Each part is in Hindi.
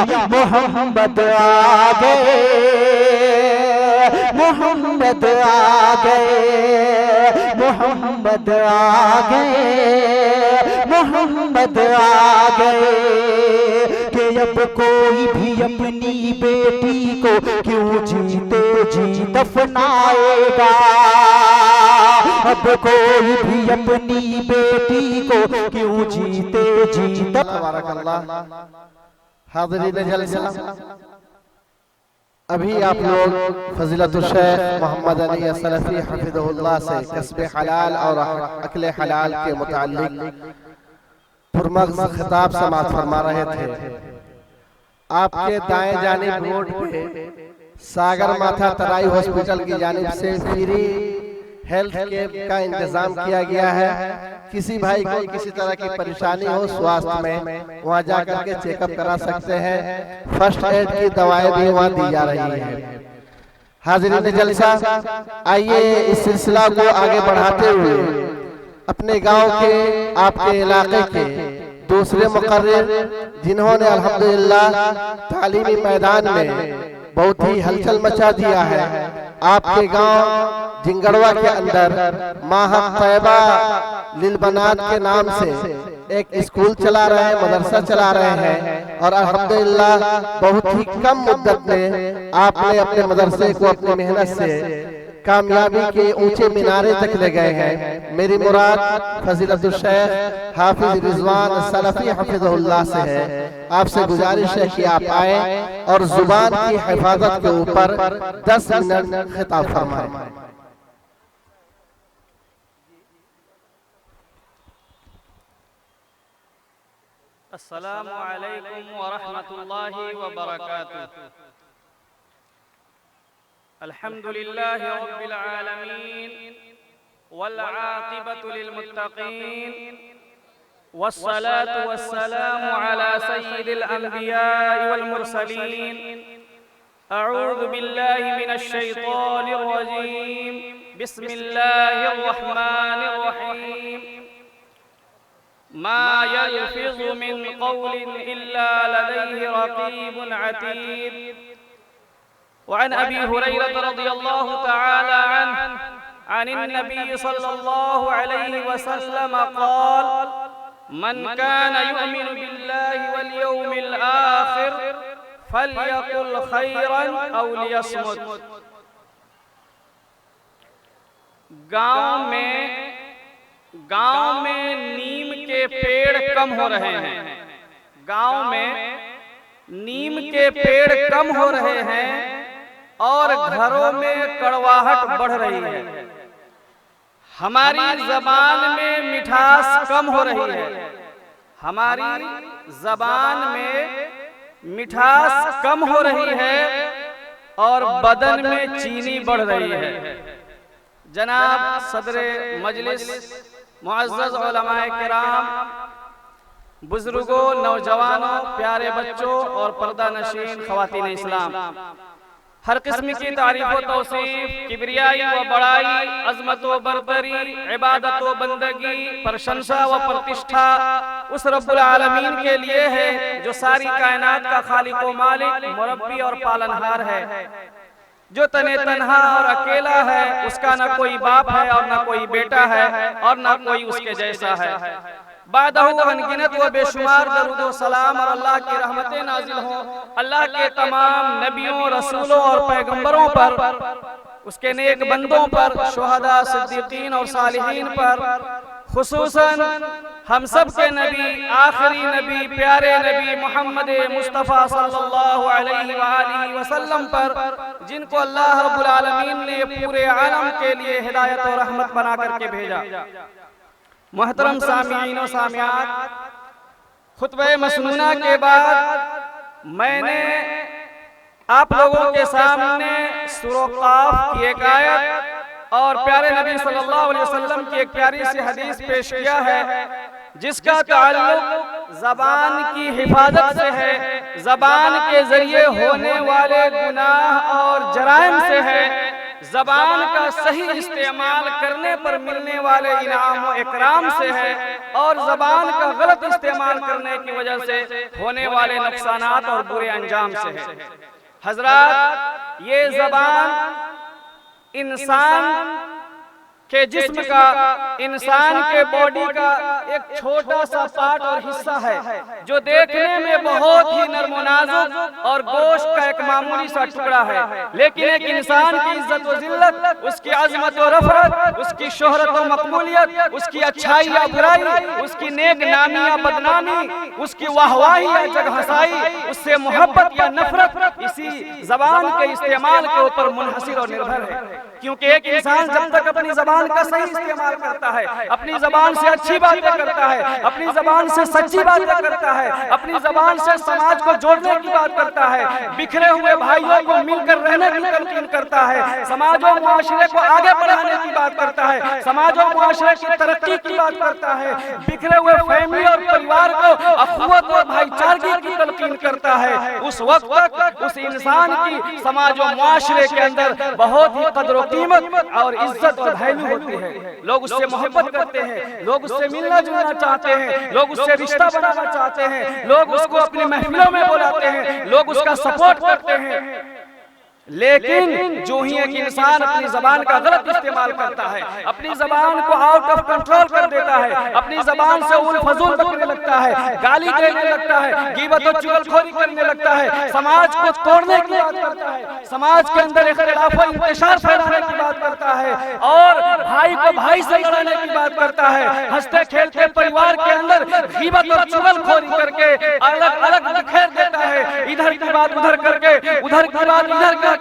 मोहम्मद आ गए, मोहम्मद आ गए, मोहम्मद आ गए, मोहम्मद आ गए। कि अब कोई भी अपनी बेटी को क्यों जीते जी दफनाएगा, अब कोई भी अपनी बेटी को क्यों जीते जी दफनाएगा। हाज़रीन जलसा, अभी आप लोग फजीलतुल शेख मोहम्मद अली असलफी हफिज़हुल्लाह से कसबे हलाल और अक्ले हलाल के मुताल्लिक पुरमग़ज़ खिताब समाअत फरमा रहे थे। आपके दाएं जानिब रोड पे सागर माथा तराई हॉस्पिटल की जानिब से फ्री हेल्थ कैंप का इंतजाम किया गया है। किसी भाई को किसी तरह की परेशानी हो स्वास्थ्य में, वहाँ जाकर के चेकअप करा सकते हैं। फर्स्ट एड की दवाएं भी वहाँ दी जा रही है। हाज़रीन जलसा, आइए इस सिलसिला को आगे बढ़ाते हुए अपने गांव के, आपके इलाके के दूसरे मुकर्रिर जिन्होंने अल्हम्दुलिल्लाह तालीमी मैदान में बहुत ही हलचल मचा दिया है, आपके गांव जिंगड़वा के अंदर माह तैयबा लिलबनात के नाम से एक स्कूल चला रहे हैं, मदरसा चला रहे हैं। और अल्हम्दुलिल्लाह बहुत ही कम मुद्दत में आपने अपने मदरसे को अपनी मेहनत से कामयाबी के ऊंचे मीनारे तक ले गए हैं। मेरी मुराद फजीलतुल शेख हाफिज रिजवान सलफी हफिज़हुल्लाह से है। आपसे गुजारिश है कि आप आए और जुबान की हिफाजत के ऊपर 10 मिनट खिताब फरमाएं। अस्सलामु अलैकुम व रहमतुल्लाहि व बरकातुहू। अल्हम्दुलिल्लाहि रब्बिल आलमीन वल आक़िबतु लिल मुत्तक़ीन वस्सलातु वस्सलामु अला सय्यिदिल अंबियाइ वल मुरसलीन। अऊज़ु बिल्लाहि मिनश शैतानिर रजीम। बिस्मिल्लाहिर रहमानिर रहीम। मा यल्फिज़ु मिन क़ौलिन इल्ला लदैहि रक़ीबुन अतीद। वअन अबी हुरैरह रज़ियल्लाहु तआला अन्हु अनिन नबी सल्लल्लाहु अलैहि वसल्लम क़ाल मन कान युमिनु बिल्लाहि वल यौमिल आखिर फल्यकुल खैरन औ लियस्मुत। गांव में नीम के पेड़ कम हो रहे हैं। गांव में नीम के पेड़ कम हो रहे हैं और घरों में कड़वाहट बढ़ रही है। हमारी जबान में मिठास कम हो रही है। हमारी जबान में मिठास कम हो रही है और बदन में चीनी बढ़ रही है। जनाब सदरे मजलिस, मुअज़्ज़ज़ उलमाए किराम, बुजुर्गों, नौजवानों, प्यारे बच्चों और पर्दा नशीन ख़वातीन इस्लाम, हर किस्म की तारीफ व तौसीफ, किबरियाई व बड़ाई, अज़मत व बरतरी, इबादत व बंदगी, प्रशंसा व प्रतिष्ठा उस रब्बुल आलमीन के लिए है जो सारी कायनात का खालिक व मालिक, मुरब्बी और पालनहार है, जो तने तन्हा और अकेला है। उसका न कोई बाप है और न कोई बेटा है और न कोई उसके जैसा है। बादहू अनगिनत व बेशुमार दरूद व सलाम और अल्लाह की रहमतें नाजिल हों अल्लाह के तमाम नबियों, रसूलों और पैगंबरों पर, उसके नेक बंदों पर, शुहदा, सिद्दीकीन और सालिहीन पर, खुसूसन हम सब के नबी, आखिरी नबी, प्यारे नबी मोहम्मद मुस्तफ़ा सल्लल्लाहु अलैहि वसल्लम पर, जिनको अल्लाह रब्बुल आलमीन ने पूरे आलम के लिए हिदायत और रहमत बना करके भेजा। मोहतरम सामीईन व सामियात, खुतबे मसनूना के बाद मैंने आप लोगों के सामने सूरह क़ाफ की एक आयत और प्यारे नबी सल्लल्लाहु अलैहि वसल्लम की एक प्यारी सी हदीस पेश किया है, जिसका ताल्लुक ज़बान की हिफाजत से है, ज़बान के जरिए होने वाले गुनाह और जराइम से है। जबान का सही इस्तेमाल करने पर मिलने वाले इनाम व इकराम से है और जबान का गलत इस्तेमाल करने की वजह से होने वाले नुकसानात और बुरे अंजाम से है। हजरात, ये जबान इंसान के जिस्म का, इंसान के बॉडी का एक छोटा सा पार्ट और हिस्सा है जो देखने में बहुत ही नर्म नाजुक और गोश्त का एक मामूली सा टुकड़ा है, लेकिन एक इंसान की इज्जत व जिल्लत, उसकी अजमत व रफरत, उसकी शोहरत व मकबूलियत, उसकी अच्छाई या बुराई, उसकी नेक नामी या बदनामी, उसकी वाहवाही या जगहसाई, उससे मोहब्बत या नफरत इसी जबान के इस्तेमाल के ऊपर मुनहसिर और निर्भर है। क्योंकि एक इंसान जब तक अपनी जबान का सही इस्तेमाल करता है, अपनी जबान से अच्छी बातें करता है, अपनी जबान से सच्ची बातें करता है, अपनी जबान से समाज को जोड़ने की बात करता है, बिखरे हुए भाइयों को मिलकर रहने की तलकीन करता है, समाज और मुआशरे को आगे बढ़ाने की बात करता है, समाज और मुआशरे की तरक्की की बात करता है, बिखरे हुए फैमिली और परिवार को अखुवत और भाईचारगी की तलकीन करता है, उस वक्त तक उस इंसान की समाज और मुआशरे के अंदर बहुत ही कदर कीमत और इज्जत और वैल्यू होती है। लोग उससे मोहब्बत करते हैं, लोग उससे मिलना जुलना चाहते हैं, लोग उससे रिश्ता बनाना चाहते हैं, लोग उसको अपनी महफिलों में बुलाते हैं, लोग उसका सपोर्ट करते हैं। लेकिन जो ही एक इंसान अपनी जबान का गलत इस्तेमाल करता है, अपनी जबान को आउट ऑफ कंट्रोल कर देता है, अपनी जबान से उल फजूल बकने लगता है, गाली देने लगता है, गिबत और चुगलखोरी करने लगता है, समाज को तोड़ने की बात करता है, समाज के अंदर इख्तिलाफ व इंतशार फैलाने की बात करता है और भाई को भाई से लड़ाने की बात करता है, हंसते खेलते परिवार के अंदर गिबत और चुगलखोरी करके अलग अलग बिखेर देता है, इधर की बात उधर करके, उधर की बात इधर करके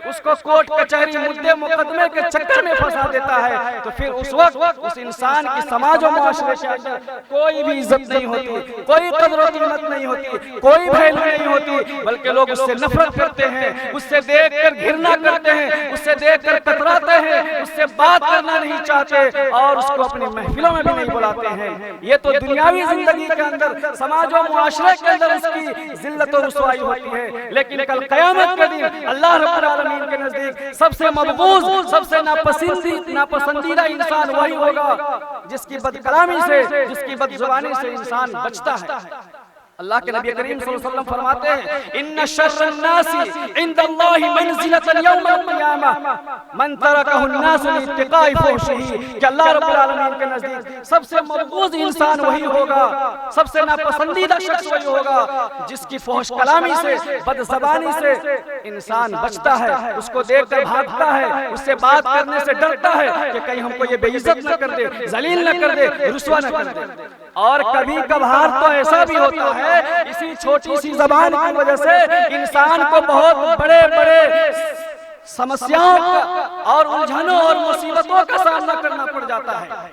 उसको कोर्ट कचहरी मुद्दे मुकदमे के चक्कर में फंसा देता है। तो फिर उस वक्त उस इंसान की समाज और मुआशरे के अंदर कोई भी इज्जत नहीं होती, कोई कदर और कीमत नहीं होती, कोई वैल्यू नहीं होती, बल्कि लोग उससे नफरत करते हैं, उससे देखकर घृणा करते हैं, उससे देखकर कतराते हैं, उससे बात करना नहीं चाहते और उसको अपनी महफिलों में भी नहीं बुलाते हैं। ये तो दुनियावी जिंदगी के अंदर समाज और मुआशरे के अंदर उसकी जिल्लत और रुसवाई होती है, लेकिन कल क़यामत के दिन अल्लाह रब्बुल आलमीन के नजदीक सबसे मकबूल, सबसे नापसंदीदा इंसान वही होगा जिसकी बदकलामी से, जिसकी बदजुबानी से इंसान बचता है। अल्लाह के नबी करीम सल्लल्लाहु अलैहि वसल्लम फरमाते हैं, इन्ना शर्रन नासी इंदल्लाहि मंजिलतन यौमल क़ियामह मन तरकहु अन्नास लिइत्तिक़ाइ फहशिही, कि अल्लाह रब्बुल आलमीन के नजदीक सबसे मकबूल इंसान वही होगा, सबसे नापसंदीदा शख्स वही होगा जिसकी फहश कलामी से, बदज़बानी से इंसान बचता है, उसको देखकर भागता है, उससे बात करने से डरता है कि कहीं हमको ये बेइज्जत न कर दे, जलील न कर दे, रुसवा न कर दे। और कभी कभार तो ऐसा भी होता है इसी छोटी सी जबान की वजह से इंसान को बहुत बड़े बड़े समस्याओं और उलझनों और मुसीबतों का सामना करना पड़ जाता है।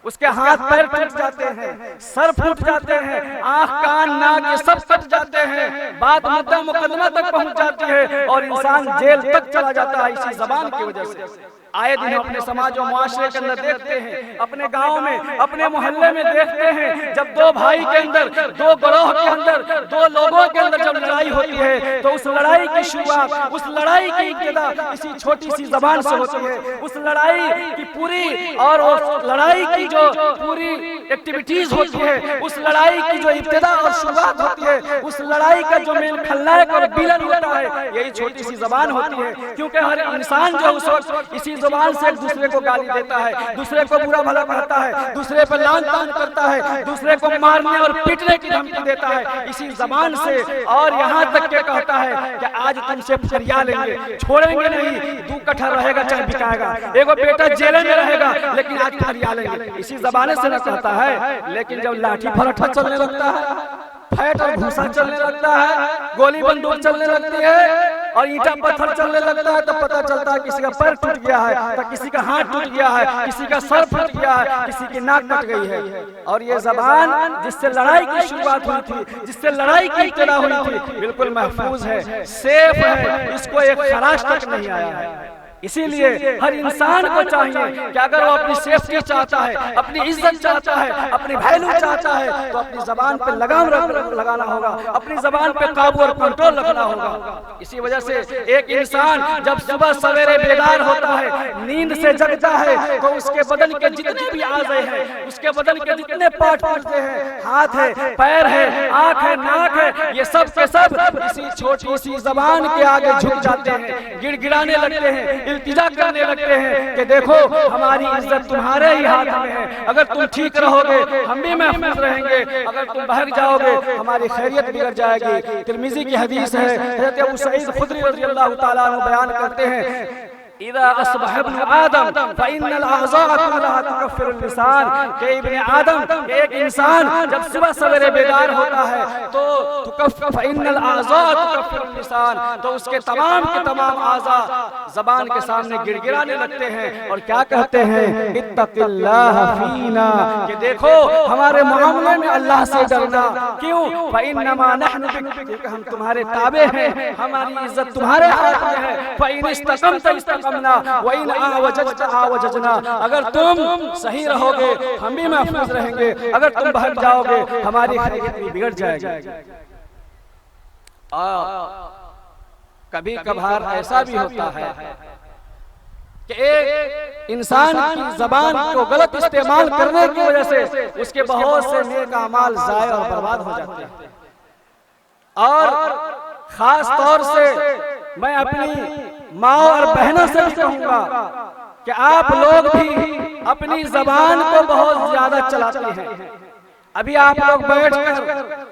उसके हाथ पैर टूट जाते हैं, सर फूट जाते हैं, आंख कान नाक ये सब कट जाते हैं, बात मुद्दा मुकदमा तक पहुंच जाती है और इंसान जेल तक चला जाता है इसी जबान की वजह से। आए दिन अपने समाज और मुआशरे के अंदर देखते हैं, अपने गांव में, अपने मोहल्ले में देखते हैं, जब दो भाई के अंदर, दो गिरोह के अंदर, दो लोगों के अंदर जब लड़ाई होती है तो उस लड़ाई की शुरुआत, उस लड़ाई की इब्तिदा इसी छोटी सी जबान से होती है। उस लड़ाई की पूरी और उस लड़ाई की जो पूरी एक्टिविटीज होती है, उस लड़ाई की जो इब्तिदा और शुरुआत होती है, उस लड़ाई का जो मेन खलनायक और विलन होता है यही छोटी सी जबान होती है। क्योंकि हर इंसान जो उस वक्त इसी जुबान से एक दूसरे को गाली देता है, दूसरे को बुरा भला कहता है, दूसरे पर लान तान करता है, दूसरे को मारने और पीटने की धमकी देता है इसी जबान से। और यहाँ तक के कहता है कि आज तुमसे फरिया लेंगे, छोड़ेंगे नहीं, 2 कट्ठा रहेगा चाहे बिकाएगा, एगो बेटा जेल में रहेगा लेकिन आज फरिया लेंगे, इसी जबान से न कहता है। लेकिन जब लाठी फरठा चलने लगता है, फैट और भूसा चलने लगता है, गोली बंदूक चलने लगती है और ईंटा पत्थर चलने लगता है, तब पता चलता है किसी का पैर टूट गया है, तो किसी का हाथ टूट गया है, किसी का सर फट गया है, किसी की नाक कट गई है। और ये जबान जिससे लड़ाई की शुरुआत हुई थी, जिससे लड़ाई की इब्तिदा हुई थी, बिल्कुल महफूज है, सेफ है, इसको एक खराश तक नहीं आया है। इसीलिए हर इंसान को चाहिए कि अगर वो अपनी सेफ्टी चाहता है, अपनी इज्जत चाहता है, अपनी वैल्यू चाहता है, तो अपनी जबान पे लगाम लगाना होगा, अपनी जबान पे काबू और कंट्रोल रखना होगा। इसी वजह से एक इंसान जब सुबह सवेरे बेदार होता है, नींद से जगता है, तो उसके बदन के जितने भी आज़े हैं, उसके बदन के जितने पार्ट पड़ते हैं, हाथ है, पैर है, आंख है, नाक है, ये सब के सब इसी छोटी सी जबान के आगे झुक जाते हैं, गिड़गिड़ाने लगते हैं, इल्तिजा करने लगते हैं कि देखो हमारी इज्जत तुम्हारे ही हाथ में है। अगर तुम ठीक रहोगे हम भी महफूज रहेंगे, अगर तुम बहक जाओगे हमारी खैरियत बिगड़ जाएगी। तिरमिज़ी की हदीस है, हज़रत अबू सईद खुदरी रज़ियल्लाहु ताला अन्हु बयान करते हैं, इज़ा अस्बह इब्न आदम फ़इन्नल अअज़ाअ कुल्लहा तुकफ़िरुल लिसान, कि इब्न आदम, एक इंसान जब सुबह सवेरे बेदार होता है तो फ़इन्नल अअज़ाअ तुकफ़िरुल लिसान, तो उसके तमाम के तमाम आज़ा ज़बान के सामने गिड़गिड़ाने लगते हैं और क्या कहते हैं, इत्तक़िल्लाह फ़ीना, कि देखो हमारे मामले में अल्लाह से डरना। क्यों? फ़इन्नमा नहनु बिक, क्योंकि हम तुम्हारे ताबे हैं, हमारी इज्जत तुम्हारे हाथ में है। फ़इन इस्तक़मत इस्तक़मना व इन आवजजत आवजजना, अगर तुम सही रहोगे हम भी महफूज रहेंगे, अगर तुम बहक जाओगे हमारी खैरियत भी बिगड़ जाएगी। कभी कभार ऐसा भी होता है कि एक इंसान की जबान को गलत इस्तेमाल करने की वजह से उसके बहुत से नेक अमाल ज़ाय और बर्बाद हो जाते हैं। और खास तौर से मैं अपनी माँ और बहनों से भी कहूंगा कि आप लोग भी अपनी जबान को बहुत ज्यादा चलाते हैं। अभी आप लोग बैठकर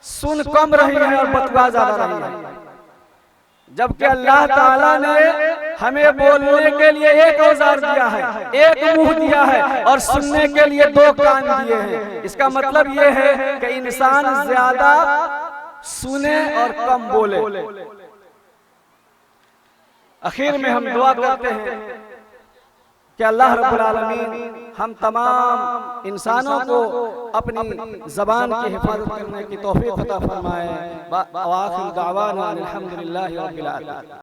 सुन कम रही है और बतवा ज्यादा रही है, जबकि अल्लाह ताला ने हमें बोलने के लिए एक औजार दिया है, एक मुंह दिया है और सुनने के लिए दो कान दिए हैं। इसका मतलब ये है कि इंसान ज्यादा सुने और कम बोले। आखिर में हम दुआ करते हैं कि अल्लाह रब्बुल आलमीन हम तमाम इंसानों को अपनी ज़बान की हिफाजत करने की तौफीक अता फरमाए। व आखिर दावाना अल्हम्दुलिल्लाहि रब्बिल आलमीन।